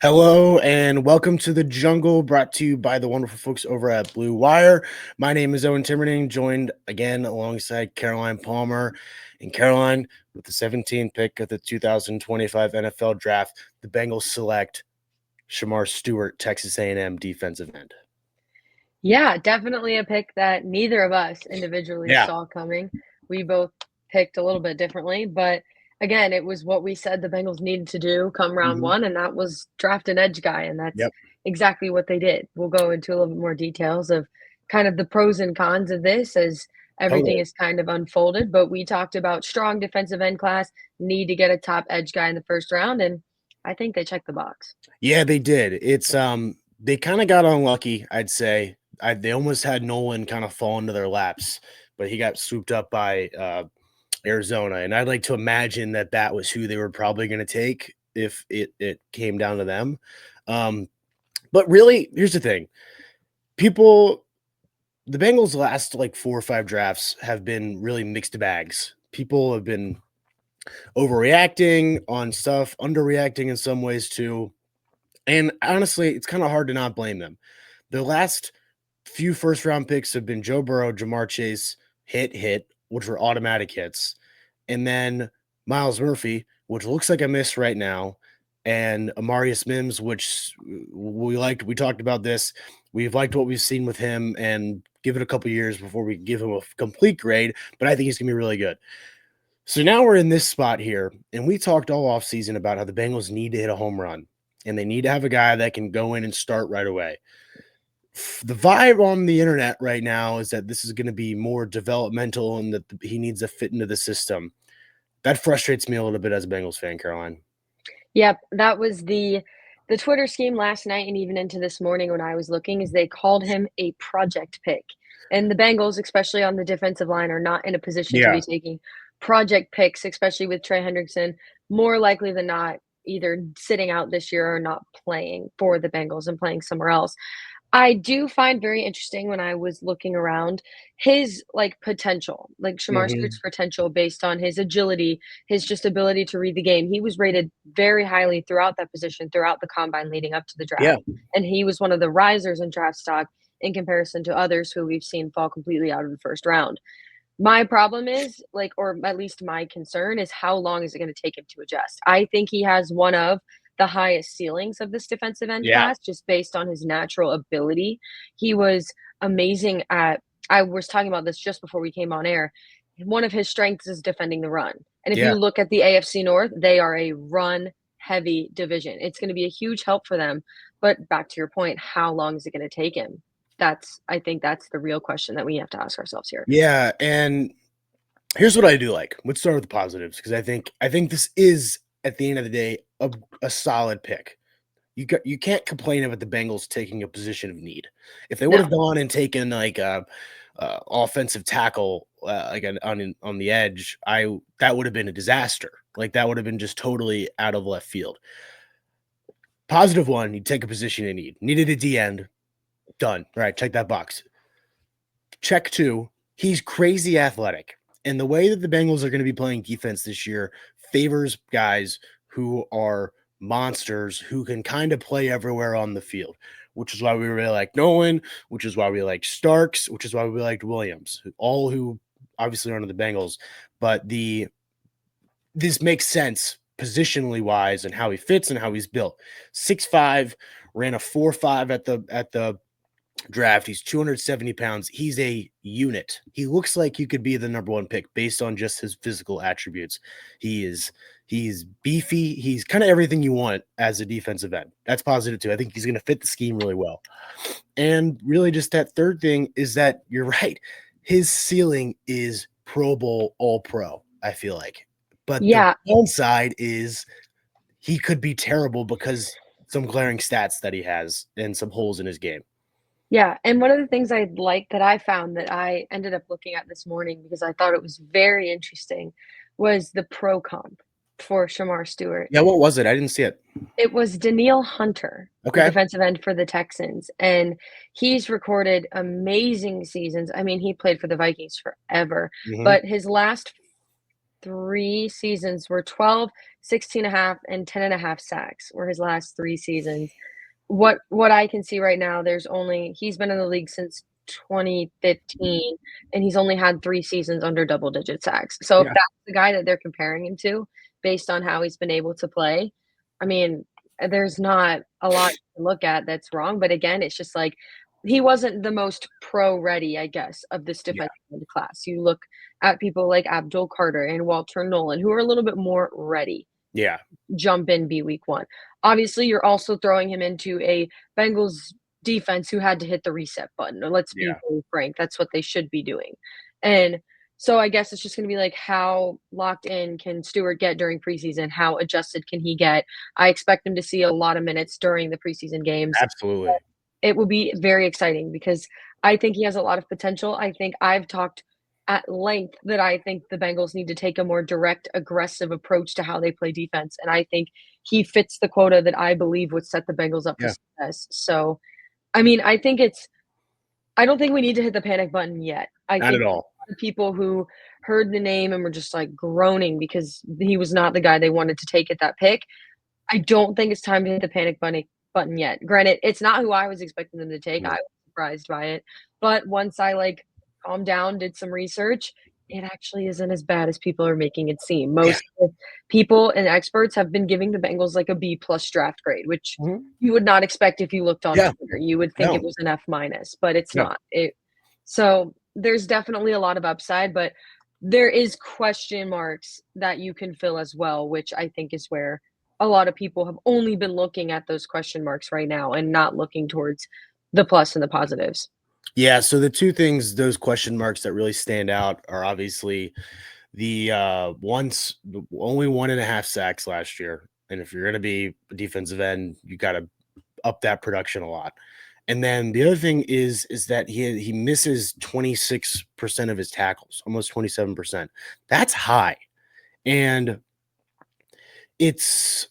Hello and welcome to the jungle, brought to you by the wonderful folks over at Blue Wire. My name is Owen Timmerding, joined again alongside Caroline Palmer. And Caroline, with the 17th pick of the 2025 NFL Draft, the Bengals select Shamar Stewart, Texas A&M defensive end. Yeah, definitely a pick that neither of us individually Yeah. saw coming. We both picked a little bit differently, but again, it was what we said the Bengals needed to do come round Mhm. one, and that was draft an edge guy, and that's Yep. exactly what they did. We'll go into a little bit more details of kind of the pros and cons of this as everything Totally. is kind of unfolded, but we talked about strong defensive end class, need to get a top edge guy in the first round, and I think they checked the box. Yeah, they did. They kind of got unlucky, I'd say. They almost had Nolan kind of fall into their laps, but he got swooped up by Arizona, and I'd like to imagine that that was who they were probably going to take if it came down to them. But really, here's the thing: people, the Bengals' last like 4 or 5 drafts have been really mixed bags. People have been overreacting on stuff, underreacting in some ways too, and honestly, it's kind of hard to not blame them. Their last few first round picks have been Joe Burrow, Jamar Chase, hit, which were automatic hits, and then Miles Murphy, which looks like a miss right now, and Amarius Mims, which we liked. We talked about this. We've liked what we've seen with him, and give it a couple years before we give him a complete grade. But I think he's gonna be really good. So now we're in this spot here, and we talked all offseason about how the Bengals need to hit a home run, and they need to have a guy that can go in and start right away. The vibe on the internet right now is that this is going to be more developmental and that he needs to fit into the system. That frustrates me a little bit as a Bengals fan, Caroline. Yep, that was the Twitter scheme last night and even into this morning when I was looking is they called him a project pick. And the Bengals, especially on the defensive line, are not in a position to Yeah. be taking project picks, especially with Trey Hendrickson, more likely than not either sitting out this year or not playing for the Bengals and playing somewhere else. I do find very interesting when I was looking around his, like, potential, like, Shamar Stewart's Mhm. potential based on his agility, his just ability to read the game. He was rated very highly throughout that position, throughout the combine leading up to the Yeah. draft, and he was one of the risers in draft stock in comparison to others who we've seen fall completely out of the first round. My problem is, like, or at least my concern is how long is it gonna take him to adjust? I think he has one of the highest ceilings of this defensive end Yeah. class just based on his natural ability. He was amazing at I was talking about this just before we came on air. One of his strengths is defending the run. And if Yeah. you look at the AFC North, they are a run heavy division. It's going to be a huge help for them. But back to your point, how long is it going to take him? I think that's the real question that we have to ask ourselves here. Yeah. And here's what I do like. Let's start with the positives because I think this is at the end of the day a solid pick. You can't complain about the Bengals taking a position of need. If they would have No. gone and taken like a offensive tackle like on the edge, I that would have been a disaster. Like that would have been just totally out of left field. Positive one, you take a position in need. Needed a D end, done. All right, check that box. Check two, he's crazy athletic. And the way that the Bengals are going to be playing defense this year favors guys who are monsters who can kind of play everywhere on the field, which is why we really like Nolan, which is why we like Starks, which is why we liked Williams, all who obviously are under the Bengals. But this makes sense positionally wise and how he fits and how he's built. 6'5", ran a 4.5 at the draft. He's 270 pounds. He's a unit. He looks like he could be the number one pick based on just his physical attributes. He's beefy. He's kind of everything you want as a defensive end. That's positive too. I think he's going to fit the scheme really well. And really just that third thing is that you're right. His ceiling is Pro Bowl all pro, I feel like. But the Yeah, downside is he could be terrible because some glaring stats that he has and some holes in his game. yeah, and one of the things I like that I found that I ended up looking at this morning because I thought it was very interesting was the pro comp for Shamar Stewart. Yeah, what was it? I didn't see it. It was Daniil Hunter, the Okay. defensive end for the Texans, and he's recorded amazing seasons. I mean, he played for the Vikings forever, Mhm. but his last 3 seasons were 12, 16.5, and 10.5 sacks were his last 3 seasons. What I can see right now, there's only he's been in the league since 2015, and he's only had 3 seasons under double digit sacks. So if Yeah, that's the guy that they're comparing him to, based on how he's been able to play, I mean, there's not a lot to look at that's wrong, but again, it's just like he wasn't the most pro ready, I guess, of this yeah, defensive end class. You look at people like Abdul Carter and Walter Nolan, who are a little bit more ready yeah, jump in be week 1. Obviously, you're also throwing him into a Bengals defense who had to hit the reset button. Let's be yeah. very frank, that's what they should be doing. And so I guess it's just gonna be like how locked in can Stewart get during preseason? How adjusted can he get? I expect him to see a lot of minutes during the preseason games. Absolutely. It will be very exciting because I think he has a lot of potential. I think I've talked at length that I think the Bengals need to take a more direct, aggressive approach to how they play defense, and I think he fits the quota that I believe would set the Bengals up for Yeah, success. So, I mean, I don't think we need to hit the panic button yet. I not think at all. the people who heard the name and were just, like, groaning because he was not the guy they wanted to take at that pick, I don't think it's time to hit the panic button yet. Granted, it's not who I was expecting them to take, I No. was surprised by it, but once I, like, calmed down, did some research, it actually isn't as bad as people are making it seem. Yeah. Most of the people and experts have been giving the Bengals, like, a B plus draft grade, which Mhm. you would not expect if you looked on Yeah. Twitter. You would think No, it was an F minus, but it's no. not. So there's definitely a lot of upside, but there is question marks that you can fill as well, which I think is where a lot of people have only been looking at those question marks right now and not looking towards the plus and the positives. Yeah, so the 2 things, those question marks that really stand out are obviously the, only 1.5 sacks last year, and if you're gonna be a defensive end, you gotta up that production a lot. And then the other thing is that he misses 26% of his tackles, almost 27%. That's high, and it's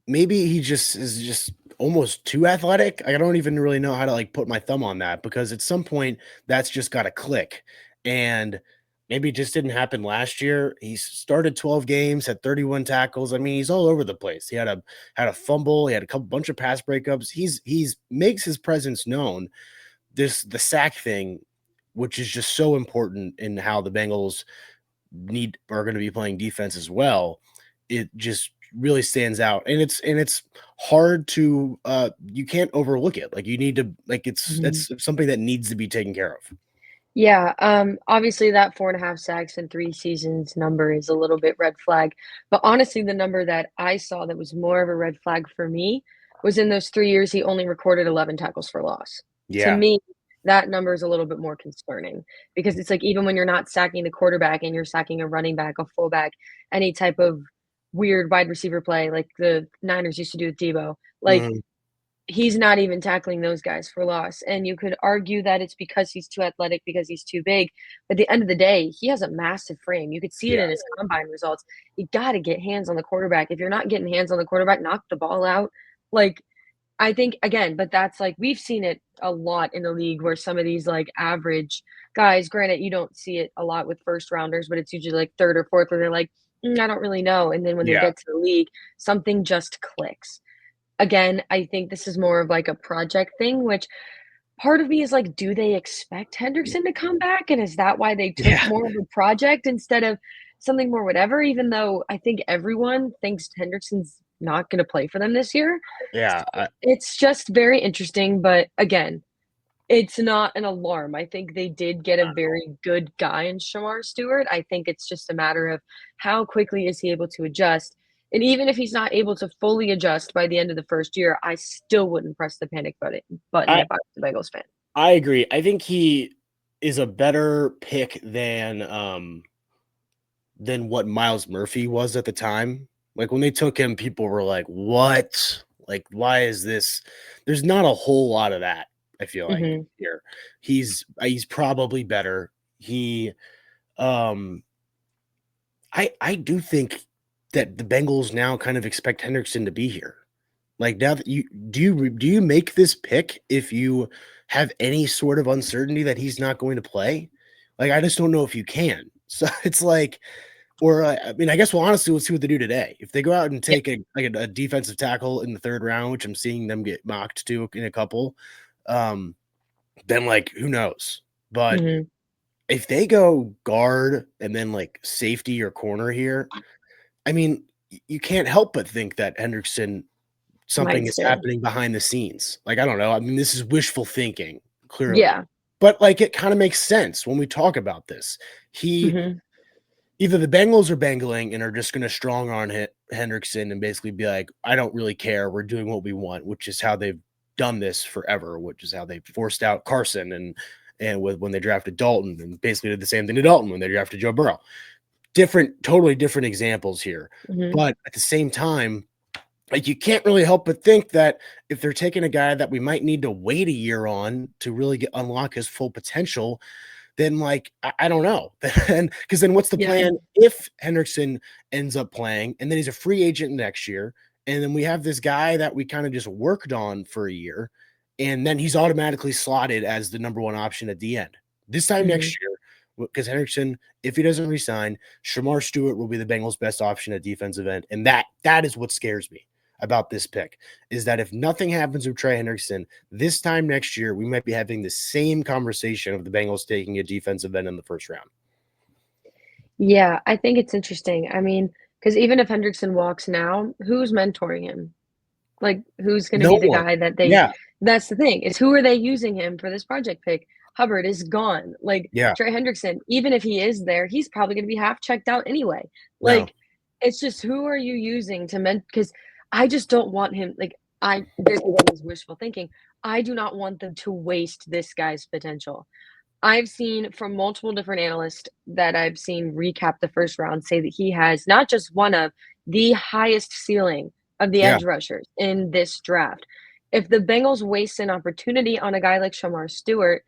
maybe he just is just almost too athletic. I don't even really know how to, like, put my thumb on that because at some point, that's just gotta click, and maybe it just didn't happen last year. He started 12 games, had 31 tackles. I mean, he's all over the place. He had a fumble, he had a couple bunch of pass breakups. He's makes his presence known. The sack thing, which is just so important in how the Bengals are gonna be playing defense as well, it just really stands out, and it's hard to, you can't overlook it, like, you need to like, Mhm. that's something that needs to be taken care of. Yeah, obviously that 4.5 sacks in 3 seasons number is a little bit red flag, but honestly, the number that I saw that was more of a red flag for me was in those 3 years, he only recorded 11 tackles for loss. To Yeah, me, that number is a little bit more concerning because it's like even when you're not sacking the quarterback and you're sacking a running back, a fullback, any type of weird wide receiver play like the Niners used to do with Debo, like mhm, he's not even tackling those guys for loss, and you could argue that it's because he's too athletic, because he's too big, but at the end of the day, he has a massive frame, you could see it yeah, in his combine results. You gotta get hands on the quarterback. If you're not getting hands on the quarterback, knock the ball out. Like, I think again, but that's like we've seen it a lot in the league where some of these, like, average guys granted, you don't see it a lot with first rounders, but it's usually, like, 3rd or 4th where they're like, I don't really know," and then when they yeah, get to the league, something just clicks. Again, I think this is more of like a project thing, which part of me is like, do they expect Henderson to come back? And is that why they took yeah, more of a project instead of something more whatever? Even though I think everyone thinks Henderson's not going to play for them this year. yeah, So it's just very interesting. But again, it's not an alarm. I think they did get a very good guy in Shamar Stewart. I think it's just a matter of how quickly is he able to adjust. And even if he's not able to fully adjust by the end of the first year, I still wouldn't press the panic button I if I was a Bengals fan. I agree. I think he is a better pick than what Miles Murphy was at the time. Like, when they took him, people were like, "What? Like, why is this?" There's not a whole lot of that, I feel like, Mhm, here. He's probably better. He, um I do think that the Bengals now kind of expect Hendrickson to be here. Like, now that do you make this pick if you have any sort of uncertainty that he's not going to play? Like, I just don't know if you can. So, it's like, I mean, I guess we'll honestly we'll see what they do today. If they go out and take a defensive tackle in the 3rd round, which I'm seeing them get mocked to in a couple, um, then, like, who knows? But Mhm. if they go guard and then, like, safety or corner here, I mean, you can't help but think that Hendrickson Might something is stay. happening behind the scenes. Like, I don't know. I mean, this is wishful thinking, clearly. Yeah. But, like, it kinda makes sense when we talk about this. He Mhm. Either the Bengals are bangling and are just gonna strong arm Hendrickson and basically be like, "I don't really care. We're doing what we want," which is how they've done this forever, which is how they forced out Carson and with when they drafted Dalton, and basically did the same thing to Dalton when they drafted Joe Burrow. Totally different examples here. Mhm. But at the same time, like, you can't really help but think that if they're taking a guy that we might need to wait a year on to really unlock his full potential, then, like, I don't know. Then because then what's the Yeah. plan if Hendrickson ends up playing and then he's a free agent next year, and then we have this guy that we kinda just worked on for a year, and then he's automatically slotted as the number 1 option at the end. This time Mhm. next year, because Hendrickson, if he doesn't resign, Shamar Stewart will be the Bengals' best option at defensive end, and that is what scares me about this pick, is that if nothing happens with Trey Hendrickson, this time next year, we might be having the same conversation of the Bengals taking a defensive end in the 1st round. Yeah, I think it's interesting. I mean, because even if Hendrickson walks now, who's mentoring him? Like, who's gonna No be the one. guy that they Yeah, that's the thing, is who are they using him for this project pick? Hubbard is gone. Like, yeah, Trey Hendrickson, even if he is there, he's probably gonna be half checked out anyway. no. Like, it's just who are you using to because I just don't want him like, this again is wishful thinking. I do not want them to waste this guy's potential. I've seen from multiple different analysts that I've seen recap the first round say that he has not just one of the highest ceiling of the Yeah, edge rushers in this draft. If the Bengals waste an opportunity on a guy like Shamar Stewart,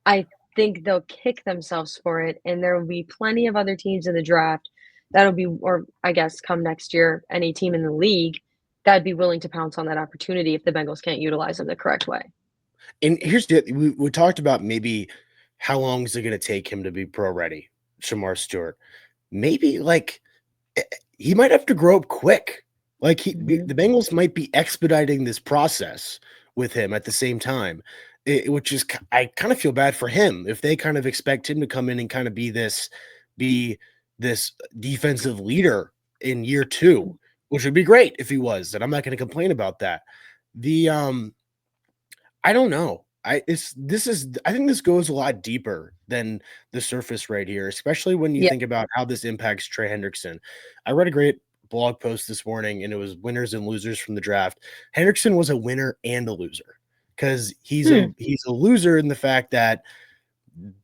I think they'll kick themselves for it, and there will be plenty of other teams in the draft that'll be, or I guess come next year, any team in the league that'd be willing to pounce on that opportunity if the Bengals can't utilize him the correct way. and here's we talked about maybe how long is it gonna take him to be pro ready, Shamar Stewart. Maybe, like, eh, he might have to grow up quick. Like, Mhm. the Bengals might be expediting this process with him at the same time, which is I kind of feel bad for him if they kind of expect him to come in and kind of be this defensive leader in year 2, which would be great if he was, and I'm not going to complain about that. The I don't know. I think this goes a lot deeper than the surface right here, especially when you Yeah. think about how this impacts Trey Hendrickson. I read a great blog post this morning and it was winners and losers from the draft. Hendrickson was a winner and a loser because Hmm. he's a loser in the fact that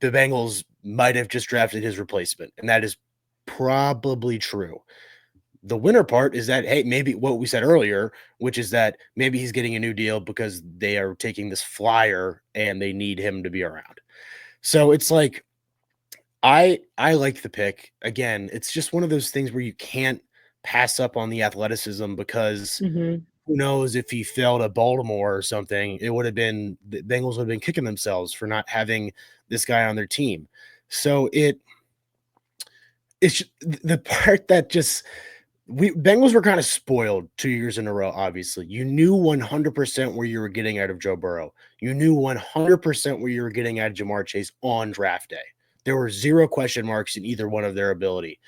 the Bengals might have just drafted his replacement, and that is probably true. The winner part is that, hey, maybe what we said earlier, which is that maybe he's getting a new deal because they are taking this flyer and they need him to be around. So it's like I like the pick. Again, it's just one of those things where you can't pass up on the athleticism because Mhm. who knows if he fell to Baltimore or something, it would have been the Bengals would have been kicking themselves for not having this guy on their team. So it's the part that just we Bengals were kind of spoiled 2 years in a row, obviously. You knew 100% where you were getting out of Joe Burrow. You knew 100% where you were getting out of Jamar Chase on draft day. There were 0 question marks in either one of their ability.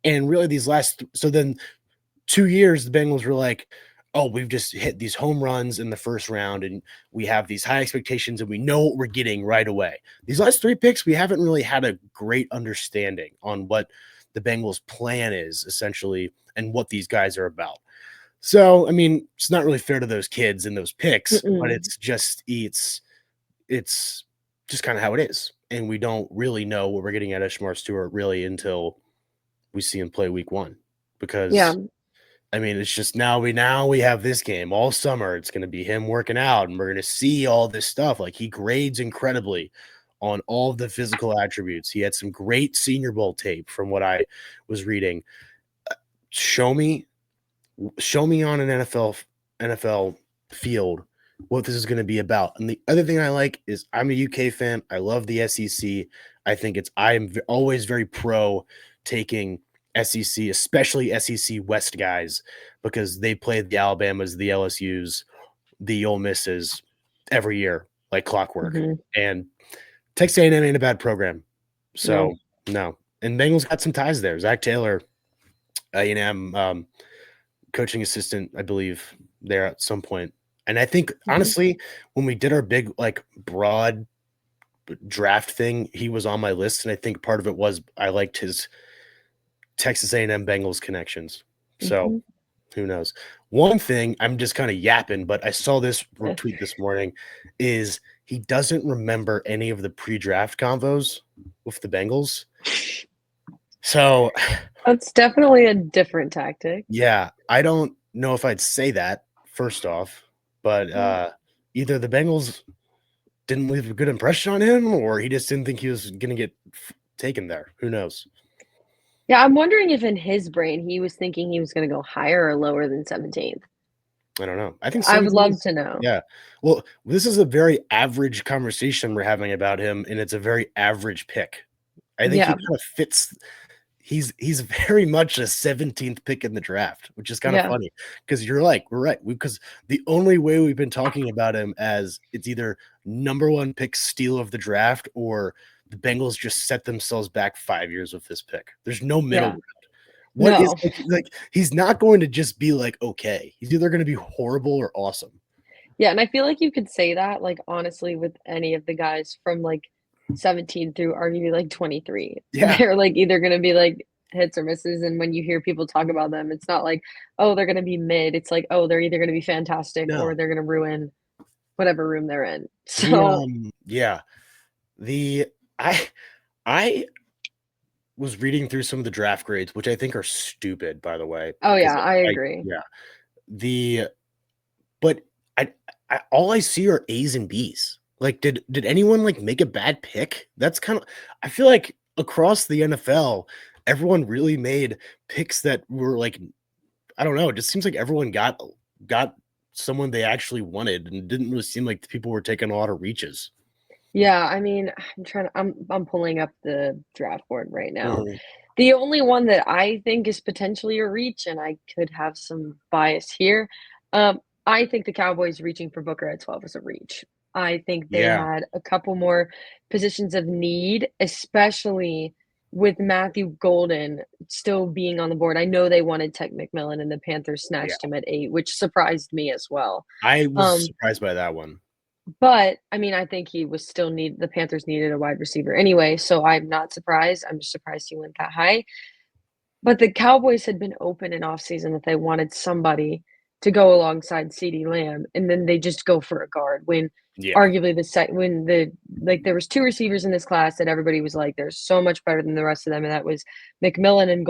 And really these so then 2 years, the Bengals were like, "Oh, we've just hit these home runs in the first round, and we have these high expectations, and we know what we're getting right away." These last 3 picks, we haven't really had a great understanding on what the Bengals' plan is, essentially, and what these guys are about. So, I mean, it's not really fair to those kids and those picks, but Mm-mm. it's just kinda how it is, and we don't really know what we're getting at Ishmar Stewart really until we see him play week 1 Yeah. because I mean, it's just now we have this game all summer. It's going to be him working out, and we're going to see all this stuff. Like he grades incredibly on all of the physical attributes. He had some great Senior Bowl tape from what I was reading. Show me, show me on an NFL field what this is going to be about. And the other thing I like is I'm a UK fan. I love the SEC. I think it's I am always very pro taking SEC, especially SEC West guys, because they played the Alabamas, the LSUs, the Ole Misses every year like clockwork. Mhm. And Texas A&M ain't a bad program. No. So, no. And Bengals got some ties there. Zach Taylor, A&M coaching assistant, I believe, there at some point. And I think, Mhm. honestly, when we did our big, like, broad draft thing, he was on my list, and I think part of it was I liked his Texas A&M Bengals connections. So, Mhm. who knows? One thing, I'm just kinda yapping, but I saw this Eh. tweet this morning, is he doesn't remember any of the pre-draft convos with the Bengals. So, That's definitely a different tactic. yeah, I don't know if I'd say that, first off, but, Mm. either the Bengals didn't leave a good impression on him or he just didn't think he was gonna get taken there. Who knows? Yeah, I'm wondering if in his brain he was thinking he was gonna go higher or lower than 17th. I don't know. I think I would 17 love is to know. yeah. Well, this is a very average conversation we're having about him, and it's a very average pick. I think he Yeah, kinda fits he's very much a 17th pick in the draft, which is kinda yeah, funny because you're like, we're right, because the only way we've been talking about him as it's either number 1 pick steal of the draft or the Bengals just set themselves back 5 years with this pick. There's no middle yeah. ground. What is No. he's not going to just be like, okay. He's either gonna be horrible or awesome. Yeah, and I feel like you could say that, like, honestly, with any of the guys from, like, 17 through arguably, like, 23. Yeah. They're, like, either gonna be, like, hits or misses, and when you hear people talk about them, it's not like, "Oh, they're gonna be mid." It's like, "Oh, they're either gonna be fantastic or No. they're gonna ruin whatever room they're in." The, So yeah. The I I was reading through some of the draft grades, which I think are stupid, by the way, oh, because yeah, I I agree. yeah. The but I all I see are A's and B's. Like, did anyone, like, make a bad pick? That's kinda I feel like across the NFL, everyone really made picks that were, like, I don't know, it just seems like everyone got someone they actually wanted, and it didn't really seem like the people were taking a lot of reaches. Yeah, I mean, I'm pulling up the draft board right now. Mhm. The only one that I think is potentially a reach, and I could have some bias here, I think the Cowboys reaching for Booker at 12 is a reach. I think they Yeah, had a couple more positions of need, especially with Matthew Golden still being on the board. I know they wanted Tech McMillan, and the Panthers yeah. snatched him at 8, which surprised me as well. I was Um, surprised by that one. but, I mean, I think he was still need the Panthers needed a wide receiver anyway, so I'm not surprised. I'm just surprised he went that high. But the Cowboys had been open in offseason that they wanted somebody to go alongside CeeDee Lamb, and then they just go for a guard when Yeah, arguably when the like, there was 2 receivers in this class that everybody was like, "They're so much better than the rest of them," and that was McMillan and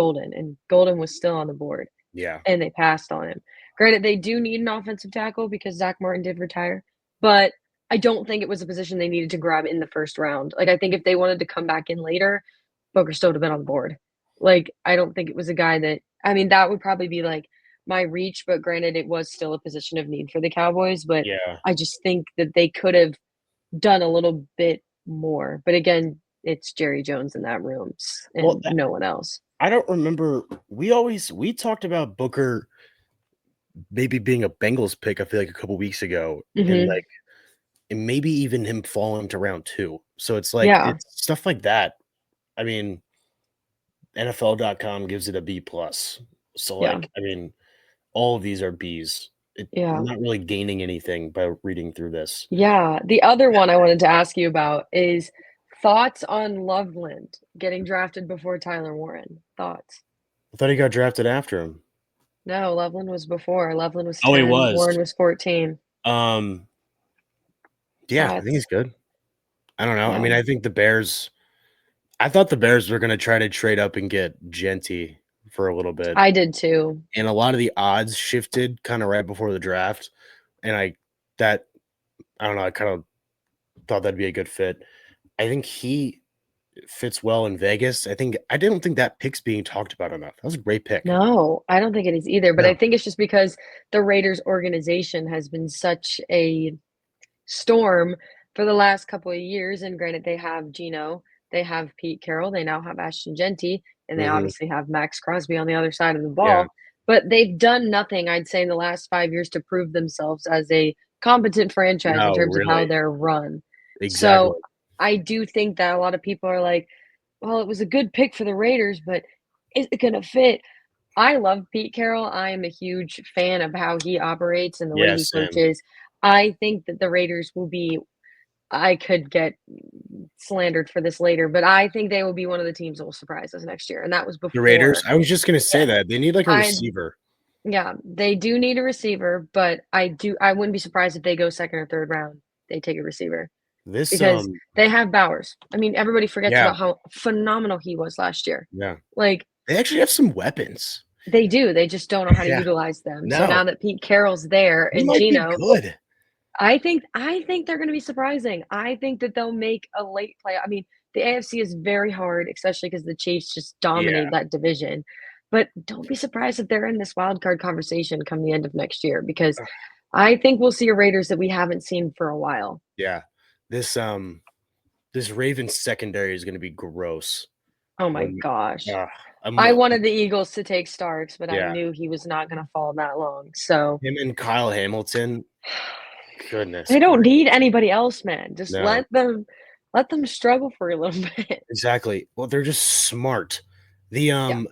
Golden was still on the board, yeah, and they passed on him. Granted, they do need an offensive tackle because Zach Martin did retire, but I don't think it was a position they needed to grab in the first round. Like, I think if they wanted to come back in later, Booker still would have been on the board. Like, I don't think it was a guy that I mean, that would probably be, like, my reach, but granted, it was still a position of need for the Cowboys, but yeah. I just think that they could have done a little bit more. But again, it's Jerry Jones in that room Well, and no one else. I don't remember we talked about Booker maybe being a Bengals pick, I feel like a couple weeks ago, and, Mhm. like and maybe even him falling to round 2. So it's like Yeah, it's stuff like that. I mean, NFL.com gives it a B plus. So, yeah, like, I mean, all of these are Bs. I'm yeah. not really gaining anything by reading through this. Yeah, the other one I wanted to ask you about is thoughts on Loveland getting drafted before Tyler Warren. Thoughts? I thought he got drafted after him. No, Loveland was before. Loveland was Oh, he 10, was. Warren was 14. Um, yeah, I think Thoughts? he's good. I don't know. I Yeah, mean, I thought the Bears were gonna try to trade up and get Genty for a little bit, I did too. and a lot of the odds shifted kinda right before the draft, and that I don't know, I kinda thought that'd be a good fit. I think he fits well in Vegas. I didn't think that pick's being talked about enough. That was a great pick. No, I don't think it is either, but I No. think it's just because the Raiders organization has been such a storm for the last couple of years, and granted, they have Geno, they have Pete Carroll, they now have Ashton Genty. and they Mhm. obviously have Max Crosby on the other side of the Yeah. ball, but they've done nothing, I'd say, in the last 5 years to prove themselves as a competent franchise in No, terms of how really. they're run. Exactly. So, I do think that a lot of people are like, "Well, it was a good pick for the Raiders, but is it gonna fit?" I love Pete Carroll. I am a huge fan of how he operates and the way Yeah, he same. coaches. I think that the Raiders will be I could get slandered for this later, but I think they will be one of the teams that will surprise us next year, and that was The Raiders? before. I was just gonna say Yeah. that. They need, like, a I receiver. yeah, they do need a receiver, but I wouldn't be surprised if they go 2nd or 3rd round, they take a receiver This, because they have Bowers. I mean, everybody forgets yeah, about how phenomenal he was last year. yeah. Like, They actually have some weapons. they do, they just don't know how to Yeah. utilize them. So No. now that Pete Carroll's there He and might be Geno, good. I think they're gonna be surprising. I think that they'll make a late play. I mean, the AFC is very hard, especially because the Chiefs just Yeah. dominate that division. But don't be surprised if they're in this wild card conversation come the end of next year because I think we'll see a Raiders that we haven't seen for a while. Yeah. This, this Ravens secondary is gonna be gross Oh my when gosh. uh, I'm I wanted the Eagles to take Starks, but I yeah. knew he was not gonna fall that long. So Him and Kyle Hamilton, goodness they don't gracious. need anybody else, man. Just No, let them struggle for a little bit. exactly. Well, they're just smart. The, Yeah.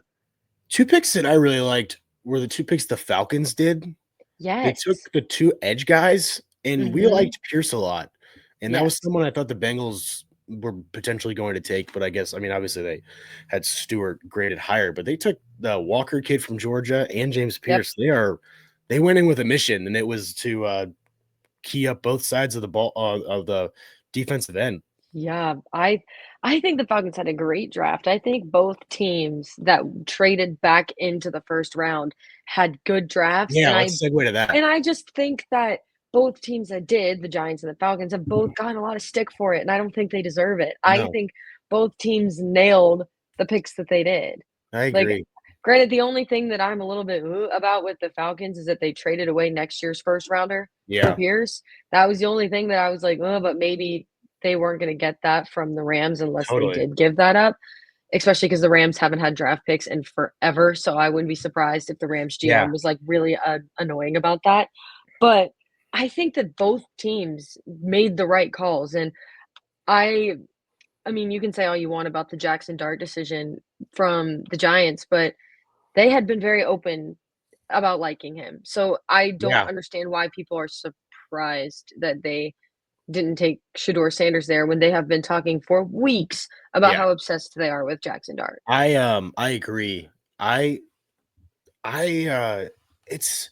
2 picks that I really liked were the 2 picks the Falcons did. They took Yes. the 2 edge guys, and we Mhm. liked Pierce a lot, and that was Yes. someone I thought the Bengals were potentially going to take, but I guess I mean, obviously, they had Stewart graded higher, but they took the Walker kid from Georgia and James Yep. Pierce. They went in with a mission, and it was to, key up both sides of the ball of the defensive end. Yeah, I think the Falcons had a great draft. I think both teams that traded back into the 1st round had good drafts, Yeah, and I let's segue to that. and I just think that both teams that did, the Giants and the Falcons, have both Mhm. gotten a lot of stick for it, and I don't think they deserve it. I No, think both teams nailed the picks that they did. I Like, agree. granted, the only thing that I'm a little bit about with the Falcons is that they traded away next year's 1st rounder for Yeah, Pierce. That was the only thing that I was like, "Oh, but maybe they weren't gonna get that from the Rams unless they totally. did give that up," especially because the Rams haven't had draft picks in forever, so I wouldn't be surprised if the Rams Yeah, GM was, like, really, annoying about that. But I think that both teams made the right calls, and I I mean, you can say all you want about the Jackson Dart decision from the Giants, but they had been very open about liking him. So I don't yeah, understand why people are surprised that they didn't take Shador Sanders there when they have been talking for weeks about yeah. how obsessed they are with Jackson Dart. I agree. I I, it's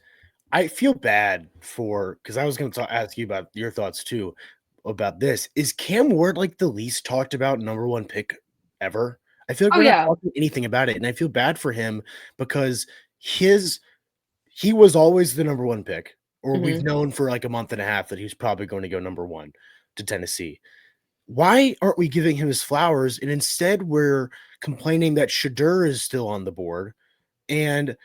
I feel bad for because I was gonna ask you about your thoughts too about this. Is Cam Ward, like, the least talked about number 1 pick ever? I feel like Oh, we're not yeah. talking anything about it, and I feel bad for him because his he was always the number 1 pick, or we've Mhm. known for, like, a month and a half that he's probably going to go number 1 to Tennessee. Why aren't we giving him his flowers, and instead we're complaining that Shador is still on the board, and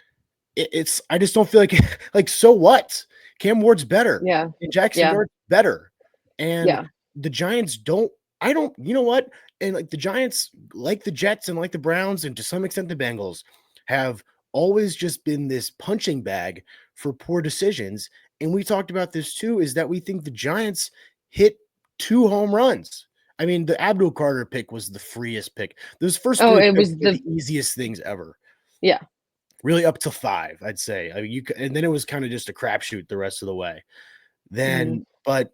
it's I just don't feel like like, so what? Cam Ward's better, Yeah. and Jackson Yeah. Dart's better, and Yeah. the Giants don't I don't you know what? And, like, the Giants, like the Jets and like the Browns, and to some extent the Bengals, have always just been this punching bag for poor decisions, and we talked about this too, is that we think the Giants hit 2 home runs. I mean, the Abdul Carter pick was the freest pick. Those first Oh, 3 it picks was were the the easiest things ever. yeah. Really up to 5, I'd say. I mean, and then it was kinda just a crapshoot the rest of the way. Mhm. But,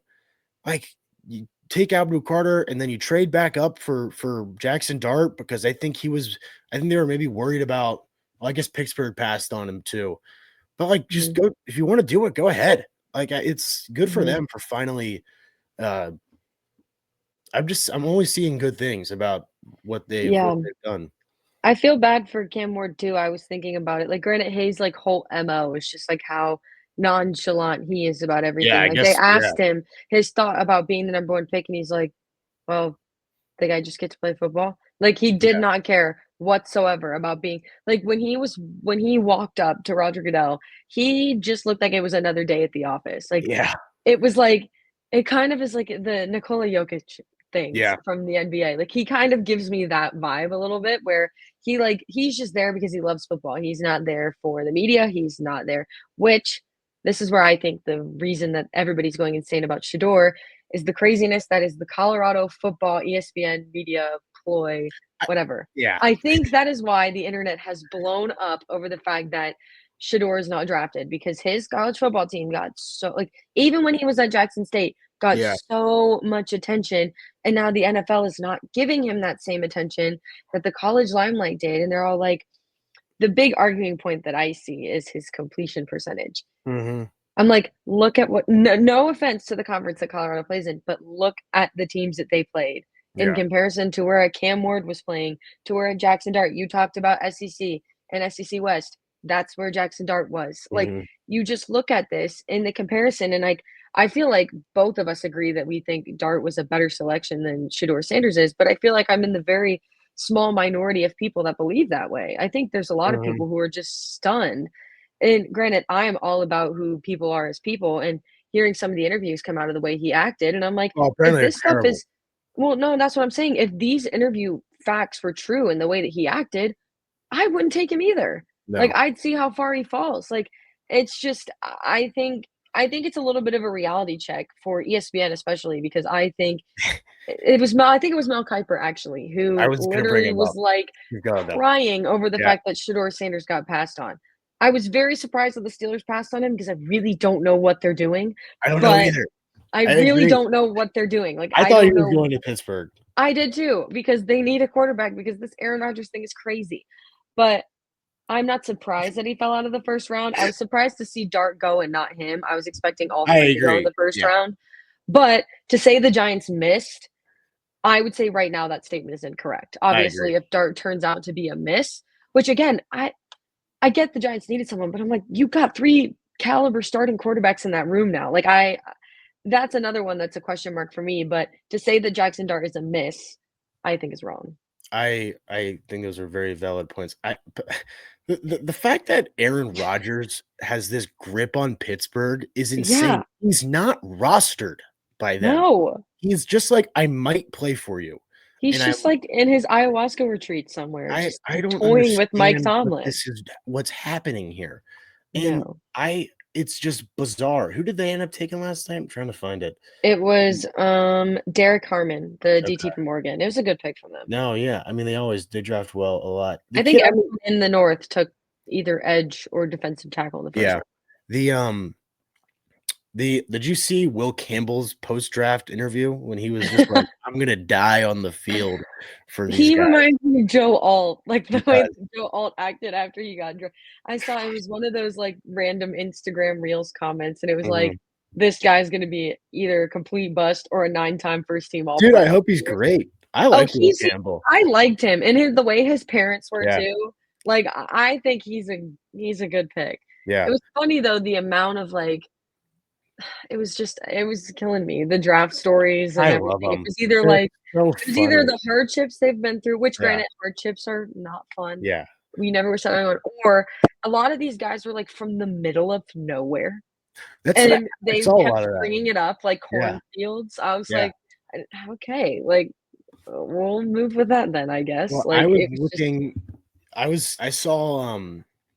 like, you take Abdul Carter and then you trade back up for Jackson Dart because I think they were maybe worried about well, I guess Pittsburgh passed on him too. But, like, just Mhm. go if you wanna do it, go ahead. Like, it's good for Mhm. them for finally, uh I'm only seeing good things about what Yeah. they've done. I feel bad for Cam Ward too. I was thinking about it. Like Granite Hayes' like whole MO is just like how nonchalant he is about Yeah, everything. I Like they guess yeah, asked him his thought about being the number 1 pick, and he's like, "Well, the guy just get to play football." Like he did yeah, not care whatsoever about being like when he walked up to Roger Goodell, he just looked like it was another day at the office. Like yeah, it was like it kind of is like the Nikola Jokic things Yeah. from the NBA. Like, he kind of gives me that vibe a little bit where he's just there because he loves football. He's not there for the media. He's not there, which this is where I think the reason that everybody's going insane about Shador is the craziness that is the Colorado football ESPN media ploy, I whatever. yeah. I think that is why the internet has blown up over the fact that Shador is not drafted because his college football team got so like even when he was at Jackson State, got Yeah. so much attention, and now the NFL is not giving him that same attention that the college limelight did, and they're all like the big arguing point that I see is his completion percentage. Mhm. I'm like, look at what no offense to the conference that Colorado plays in, but look at the teams that they played in Yeah. comparison to where a Cam Ward was playing, to where a Jackson Dart. You talked about SEC and SEC West. That's where Jackson Dart was. Like, Mhm. you just look at this in the comparison, and like I feel like both of us agree that we think Dart was a better selection than Shador Sanders is, but I feel like I'm in the very small minority of people that believe that way. I think there's a lot of Mhm. people who are just stunned, and granted, I am all about who people are as people, and hearing some of the interviews come out of the way he acted, and I'm like, Well, if apparently they're this stuff terrible. is well, no, that's what I'm saying. If these interview facts were true in the way that he acted, I wouldn't take him either. Like, No. I'd see how far he falls. Like, it's just I think it's a little bit of a reality check for ESPN especially because I think it was Mel I think it was Mel Kiper actually I who was gonna bring literally him was, up. like, Keep going though. crying over the Yeah. fact that Shador Sanders got passed on. I was very surprised that the Steelers passed on him because I really don't know what they're doing, I don't know but either. I I really agree. don't know what they're doing. Like, I I thought he don't was know going to Pittsburgh. I did too because they need a quarterback because this Aaron Rodgers thing is crazy. But I'm not surprised that he fell out of the first round. I was surprised to see Dart go and not him. I was expecting all I 3 to go in agree. the first Yeah, round. But to say the Giants missed, I would say right now that statement is incorrect. I agree. Obviously, if Dart turns out to be a miss, which again, I get the Giants needed someone, but I'm like, you got 3 caliber starting quarterbacks in that room now. Like that's another one that's a question mark for me, but to say that Jackson Dart is a miss, I think is wrong. I think those are very valid points. I but the fact that Aaron Rodgers has this grip on Pittsburgh is insane. Yeah. He's not rostered by them. No. He's just like, "I might play for you." He's And I just, like, in his ayahuasca retreat somewhere, I just, I like, don't toying with Mike understand Tomlin. what's happening here. And No. it's just bizarre. Who did they end up taking last time? I'm trying to find it. It was, Derek Harmon, the DT Okay. from Oregon. It was a good pick from them. No, yeah. I mean, they draft well a lot. The I think kid I everyone in the North took either edge or defensive tackle in the first yeah. round. The, did you see Will Campbell's post-draft interview when he was just like, "I'm gonna die on the field for these He guys." reminds me of Joe Alt, like, He the way does. that Joe Alt acted after he got I saw it was one of those, like, random Instagram Reels comments, and it was like, Mhm. "This guy's gonna be either a complete bust or a 9-time first team Dude, I all-pro." hope he's great. I Oh, like Will Campbell. I liked him, and the way his parents were Yeah, too, like, I think he's a good pick. It yeah. was funny though, the amount of, like it was killing me, the draft stories and I love everything. them. Like They're so it was either funny. the hardships they've been through, which Yeah, granted, hardships are not fun. yeah. We never wish that on anyone, or a lot of these guys were, like, from the middle of nowhere, That's what and I they saw a kept lot of that. bringing it up like Yeah, cornfields. I was yeah. like, Okay, like, we'll move with that then, I guess." Well, I Like, was it was just looking I saw,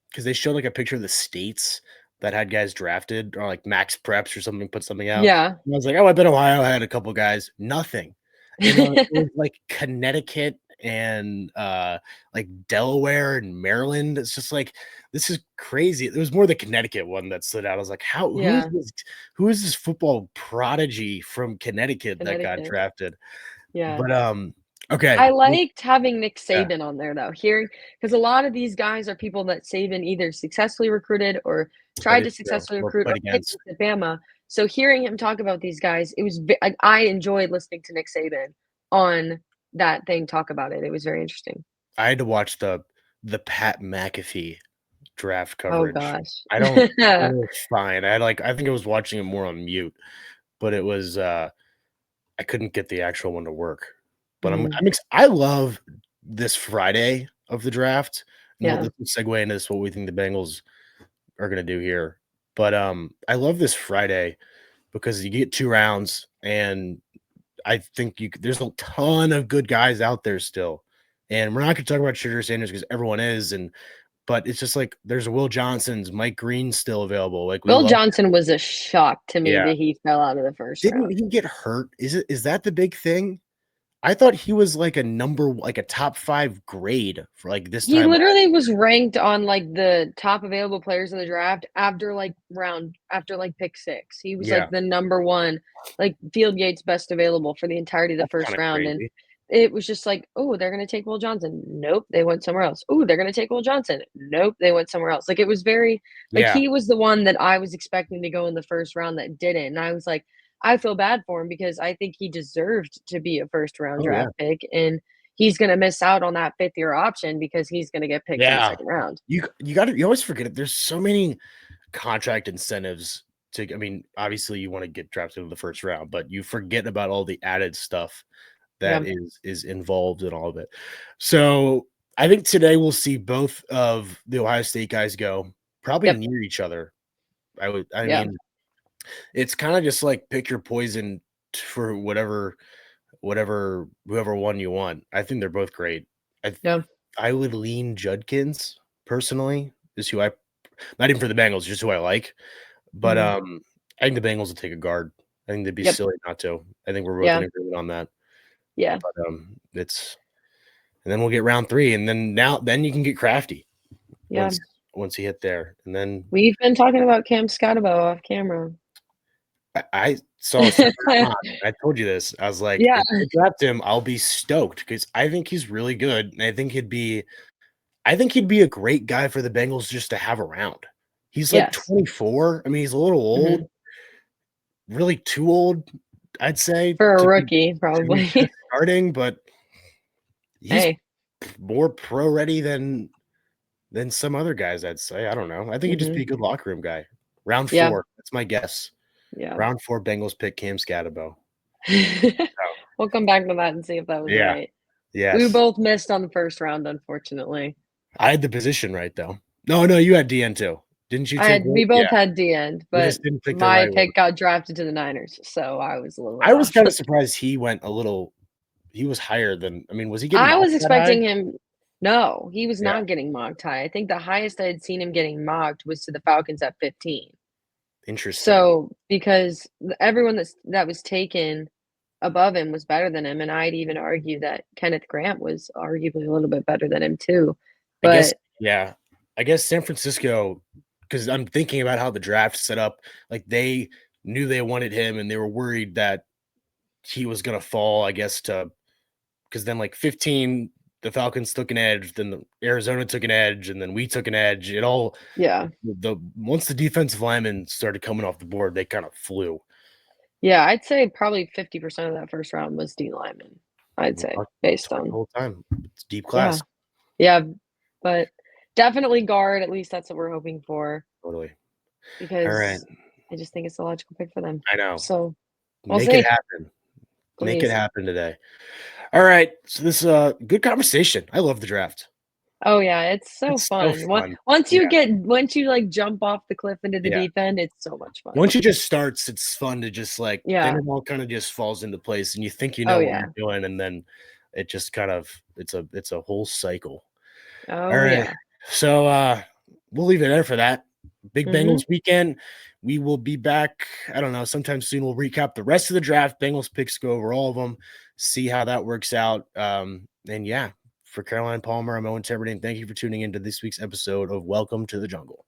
because they showed, like, a picture of the states that had guys drafted or, like, Max Preps or something put something out, yeah. and I was like, "Oh, I bet Ohio had a couple guys." Nothing. And, it was, like, Connecticut and, like, Delaware and Maryland. It's just like, this is crazy. There was more the Connecticut one that stood out. I was like, "How Yeah, who is this football prodigy from Connecticut that got Connecticut, drafted?" yeah. But, okay. I liked having Nick Yeah, Saban on there though, hearing because a lot of these guys are people that Saban either successfully recruited or that tried is to true. successfully Or recruit or played picked against. with Bama. So hearing him talk about these guys, it was I enjoyed listening to Nick Saban on that thing talk about it. It was very interesting. I had to watch the Pat McAfee draft Oh coverage. gosh. It was fine. I think I was watching it more on mute, but it was, I couldn't get the actual one to work. But Mhm. I love this Friday of the draft, and Yeah. let's segue into this, what we think the Bengals are gonna do here. But, I love this Friday because you get 2 rounds, and I think there's a ton of good guys out there still, and we're not gonna talk about Sugar Sanders because everyone is, but it's just like there's Will Johnson's, Mike Green's still available. Like we Will love, Johnson was a shock to me yeah. that he fell out of the first Didn't round. he get hurt? Is that the big thing? I thought he was like like a top 5 grade for like this He time. literally was ranked on, like, the top available players in the draft after, like, pick 6. He was, Yeah, like, the number 1, like, field Yates best available for the entirety of the that's first kinda round, and crazy. it was just like, "Oh, they're gonna take Will Johnson. Nope, they went somewhere else. Ooh, they're gonna take Will Johnson. Nope, they went somewhere else." Like, it was very like, Yeah. he was the one that I was expecting to go in the first round that didn't, and I was like, I feel bad for him because I think he deserved to be a first round Oh, yeah. draft pick, and he's gonna miss out on that 5th year option because he's gonna get picked in the Yeah. second round. You always forget it. There's so many contract incentives I mean, obviously you wanna get drafted in the first round, but you forget about all the added stuff that Yeah. is involved in all of it. So, I think today we'll see both of the Ohio State guys go probably Yep. near each other. I Yeah. mean, it's kinda just like pick your poison for whoever one you want. I think they're both great. I Yeah. I would lean Judkins personally, is who I not even for the Bengals, just who I like. But, Mhm. I think the Bengals will take a guard. I think they'd be Yep. silly not to. I think we're both in Yeah. agreement on that. Yeah. But, it's and then we'll get round 3, and then you can get crafty Yeah. once you hit there, and then We've been talking about Cam Scotabo off camera. I saw a 7th round. I told you this. I was like, Yeah. "If they draft him, I'll be stoked because I think he's really good, and I think he'd be a great guy for the Bengals just to have around." He's, like, Yes. 24. I mean, he's a little Mhm. old, really too old, I'd say, For a to rookie, be just probably. starting, but he's Hey. more pro ready than some other guys, I'd say. I don't know. I think he'd just be Mhm. a good locker room guy. Round Yeah. 4, that's my guess. Yeah. Round 4, Bengals pick Cam Scatterbo. Oh, We'll come back to that and see if that was yeah. right. We Yes. both missed on the first round, unfortunately. I had the position right, though. No, you had DN too. Didn't you take We Wake? both Yeah. had D end, We but just didn't pick the my right one. pick got drafted to the Niners, so I was a little bit I was off. kinda surprised he went a little he was higher than I mean, was he getting I mocked was that high? expecting him. No, he was Yeah, not getting mocked high. I think the highest I had seen him getting mocked was to the Falcons at 15. interesting. So, because everyone that was taken above him was better than him, and I'd even argue that Kenneth Grant was arguably a little bit better than him too. I guess But yeah. I guess San Francisco, because 'cause I'm thinking about how the draft set up, like, they knew they wanted him, and they were worried that he was gonna fall, I guess, to because then, like, 15, the Falcons took an edge, then the Arizona took an edge, and then we took an edge. It all yeah, the once the defensive linemen started coming off the board, they kinda flew. yeah, I'd say probably 50% of that first round was D lineman. I'd We say talked based the on whole time. It's deep yeah, class. yeah, but definitely guard. At least that's what we're hoping for Totally. Alright. because I just think it's the logical pick for them. I know. So we'll Make it see. happen. Make it Please. happen today. Alright. So this, good conversation. I love the draft. Oh, yeah, it's so It's so fun. fun. Once you, like, jump off the cliff into the Yeah. deep end, it's so much fun. Once it just starts, it's fun to just, like then Yeah. it all kinda just falls into place, and you think you Oh, know what you're yeah. doing, and then it just kind of it's a whole cycle. Oh, Alright. yeah. So, we'll leave it there for that. Big Mhm. Bengals weekend. We will be back, I don't know, sometime soon. We'll recap the rest of the draft. Bengals picks, go over all of them, see how that works out. And yeah, for Caroline Palmer, I'm Owen Timmerding. Thank you for tuning into this week's episode of Welcome to the Jungle.